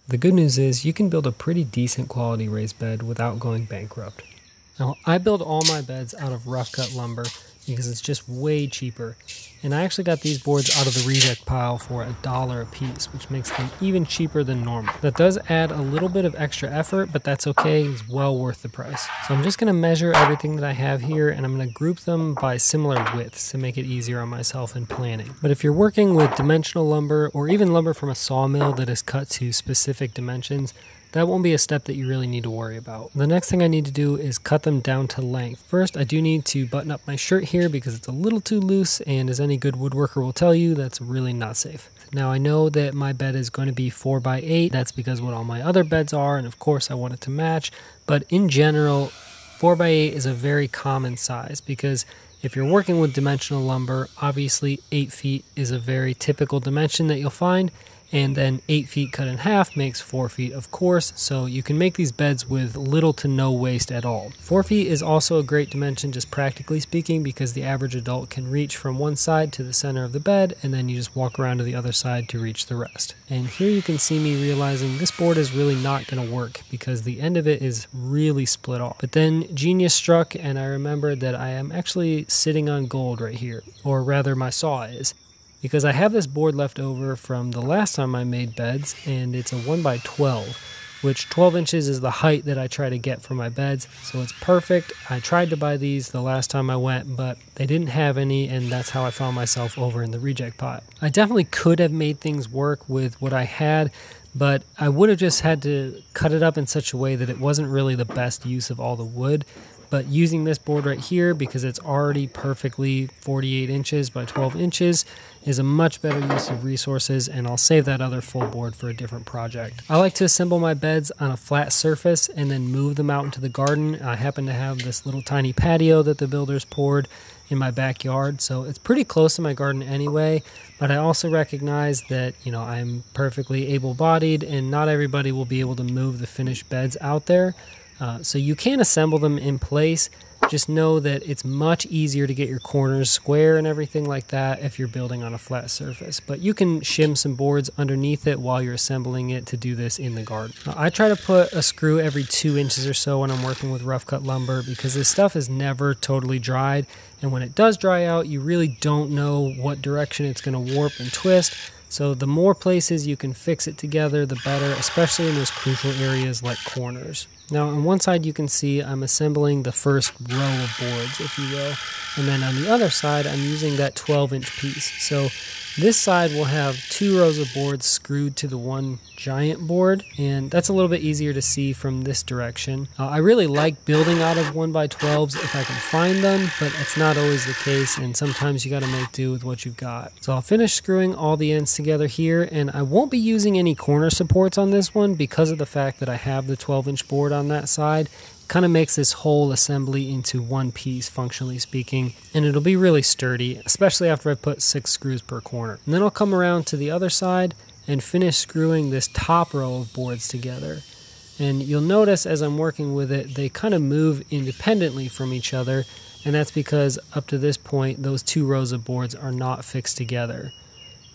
The good news is you can build a pretty decent quality raised bed without going bankrupt. Now, I build all my beds out of rough cut lumber because it's just way cheaper. And I actually got these boards out of the reject pile for $1 a piece, which makes them even cheaper than normal. That does add a little bit of extra effort, but that's okay. It's well worth the price. So I'm just going to measure everything that I have here, and I'm going to group them by similar widths to make it easier on myself in planning. But if you're working with dimensional lumber or even lumber from a sawmill that is cut to specific dimensions, that won't be a step that you really need to worry about. The next thing I need to do is cut them down to length. First, I do need to button up my shirt here because it's a little too loose, and as any good woodworker will tell you, that's really not safe. Now, I know that my bed is going to be 4x8. That's because what all my other beds are, and of course I want it to match. But in general, 4x8 is a very common size because if you're working with dimensional lumber, obviously 8 feet is a very typical dimension that you'll find. And then 8 feet cut in half makes 4 feet, of course, so you can make these beds with little to no waste at all. 4 feet is also a great dimension, just practically speaking, because the average adult can reach from one side to the center of the bed, and then you just walk around to the other side to reach the rest. And here you can see me realizing this board is really not going to work because the end of it is really split off. But then genius struck, and I remembered that I am actually sitting on gold right here, or rather my saw is. Because I have this board left over from the last time I made beds, and it's a 1x12, which 12 inches is the height that I try to get for my beds, so it's perfect. I tried to buy these the last time I went, but they didn't have any, and that's how I found myself over in the reject pile. I definitely could have made things work with what I had, but I would have just had to cut it up in such a way that it wasn't really the best use of all the wood. But using this board right here, because it's already perfectly 48 inches by 12 inches, is a much better use of resources, and I'll save that other full board for a different project. I like to assemble my beds on a flat surface and then move them out into the garden. I happen to have this little tiny patio that the builders poured in my backyard, so it's pretty close to my garden anyway, but I also recognize that, I'm perfectly able-bodied and not everybody will be able to move the finished beds out there. So you can assemble them in place. Just know that it's much easier to get your corners square and everything like that if you're building on a flat surface. But you can shim some boards underneath it while you're assembling it to do this in the garden. I try to put a screw every 2 inches or so when I'm working with rough cut lumber because this stuff is never totally dried. And when it does dry out, you really don't know what direction it's going to warp and twist. So the more places you can fix it together, the better, especially in those crucial areas like corners. Now on one side you can see I'm assembling the first row of boards, if you will, and then on the other side I'm using that 12-inch piece. So this side will have 2 rows of boards screwed to the one giant board, and that's a little bit easier to see from this direction. I really like building out of 1x12s if I can find them, but it's not always the case, and sometimes you got to make do with what you've got. So I'll finish screwing all the ends together here, and I won't be using any corner supports on this one because of the fact that I have the 12-inch board on that side. Kind of makes this whole assembly into one piece, functionally speaking, and it'll be really sturdy, especially after I put 6 screws per corner. And then I'll come around to the other side and finish screwing this top row of boards together. And you'll notice as I'm working with it, they kind of move independently from each other, and that's because up to this point, those 2 rows of boards are not fixed together.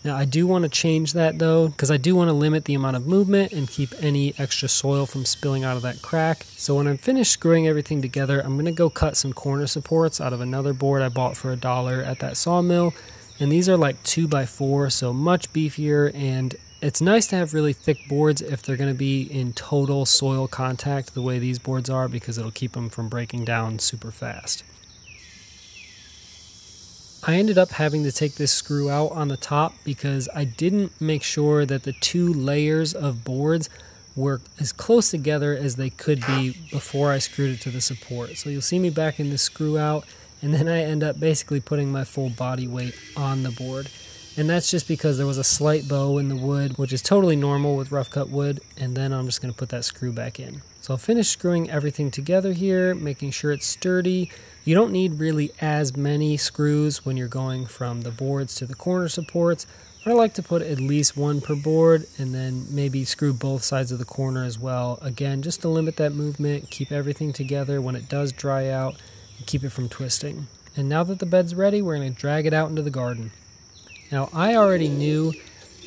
Now I do want to change that though, because I do want to limit the amount of movement and keep any extra soil from spilling out of that crack. So when I'm finished screwing everything together, I'm going to go cut some corner supports out of another board I bought for $1 at that sawmill. And these are like 2x4, so much beefier, and it's nice to have really thick boards if they're going to be in total soil contact the way these boards are, because it'll keep them from breaking down super fast. I ended up having to take this screw out on the top because I didn't make sure that the 2 layers of boards were as close together as they could be before I screwed it to the support. So you'll see me backing this screw out, and then I end up basically putting my full body weight on the board. And that's just because there was a slight bow in the wood, which is totally normal with rough cut wood, and then I'm just going to put that screw back in. So I'll finish screwing everything together here, making sure it's sturdy. You don't need really as many screws when you're going from the boards to the corner supports, but I like to put at least 1 per board and then maybe screw both sides of the corner as well. Again, just to limit that movement, keep everything together when it does dry out, and keep it from twisting. And now that the bed's ready, we're going to drag it out into the garden. Now I already knew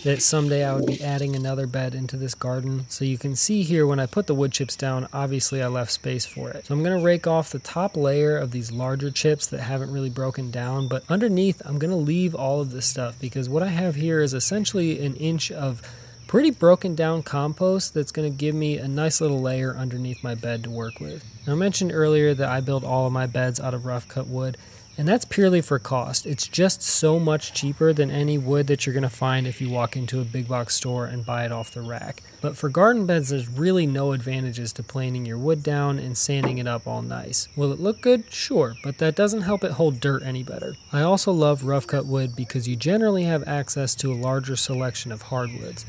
that someday I would be adding another bed into this garden. So you can see here when I put the wood chips down, obviously I left space for it. So I'm going to rake off the top layer of these larger chips that haven't really broken down, but underneath I'm going to leave all of this stuff because what I have here is essentially an inch of pretty broken down compost that's going to give me a nice little layer underneath my bed to work with. Now, I mentioned earlier that I build all of my beds out of rough cut wood, and that's purely for cost. It's just so much cheaper than any wood that you're going to find if you walk into a big box store and buy it off the rack. But for garden beds, there's really no advantages to planing your wood down and sanding it up all nice. Will it look good? Sure, but that doesn't help it hold dirt any better. I also love rough cut wood because you generally have access to a larger selection of hardwoods.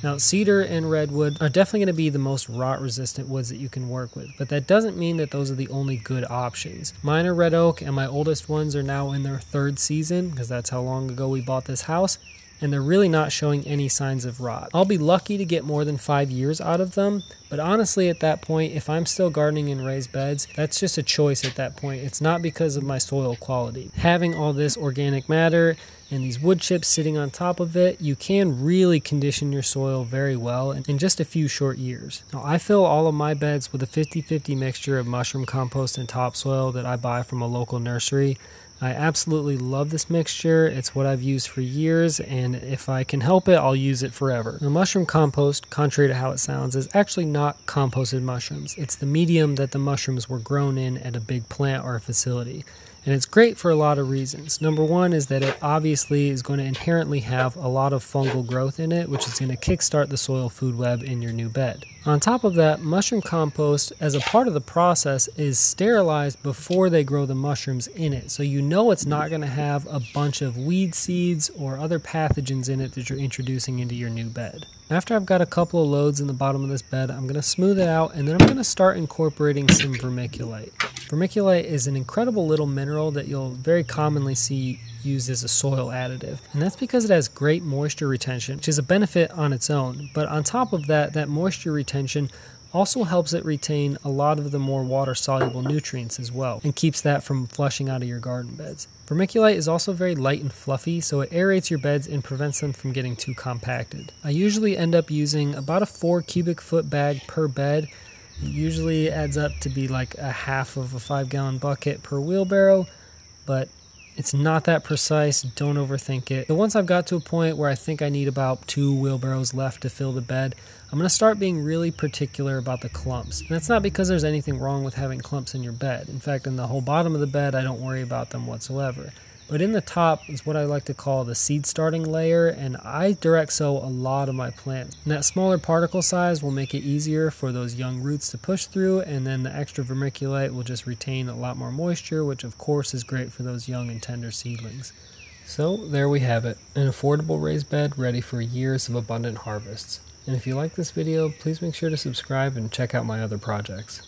Now, cedar and redwood are definitely going to be the most rot-resistant woods that you can work with, but that doesn't mean that those are the only good options. Mine are red oak, and my oldest ones are now in their 3rd season, because that's how long ago we bought this house, and they're really not showing any signs of rot. I'll be lucky to get more than 5 years out of them, but honestly at that point, if I'm still gardening in raised beds, that's just a choice at that point. It's not because of my soil quality. Having all this organic matter and these wood chips sitting on top of it, you can really condition your soil very well in just a few short years. Now, I fill all of my beds with a 50-50 mixture of mushroom compost and topsoil that I buy from a local nursery. I absolutely love this mixture. It's what I've used for years, and if I can help it, I'll use it forever. Now, mushroom compost, contrary to how it sounds, is actually not composted mushrooms. It's the medium that the mushrooms were grown in at a big plant or a facility. And it's great for a lot of reasons. Number one is that it obviously is going to inherently have a lot of fungal growth in it, which is going to kickstart the soil food web in your new bed. On top of that, mushroom compost, as a part of the process, is sterilized before they grow the mushrooms in it. So you know it's not going to have a bunch of weed seeds or other pathogens in it that you're introducing into your new bed. After I've got a couple of loads in the bottom of this bed, I'm going to smooth it out, and then I'm going to start incorporating some vermiculite. Vermiculite is an incredible little mineral that you'll very commonly see used as a soil additive, and that's because it has great moisture retention, which is a benefit on its own. But on top of that, that moisture retention also helps it retain a lot of the more water-soluble nutrients as well, and keeps that from flushing out of your garden beds. Vermiculite is also very light and fluffy, so it aerates your beds and prevents them from getting too compacted. I usually end up using about a 4 cubic foot bag per bed. It usually adds up to be like a half of a 5-gallon bucket per wheelbarrow, but it's not that precise. Don't overthink it. So once I've got to a point where I think I need about 2 wheelbarrows left to fill the bed, I'm going to start being really particular about the clumps. And that's not because there's anything wrong with having clumps in your bed. In fact, in the whole bottom of the bed, I don't worry about them whatsoever. But in the top is what I like to call the seed starting layer, and I direct sow a lot of my plants. And that smaller particle size will make it easier for those young roots to push through, and then the extra vermiculite will just retain a lot more moisture, which of course is great for those young and tender seedlings. So there we have it, an affordable raised bed ready for years of abundant harvests. And if you like this video, please make sure to subscribe and check out my other projects.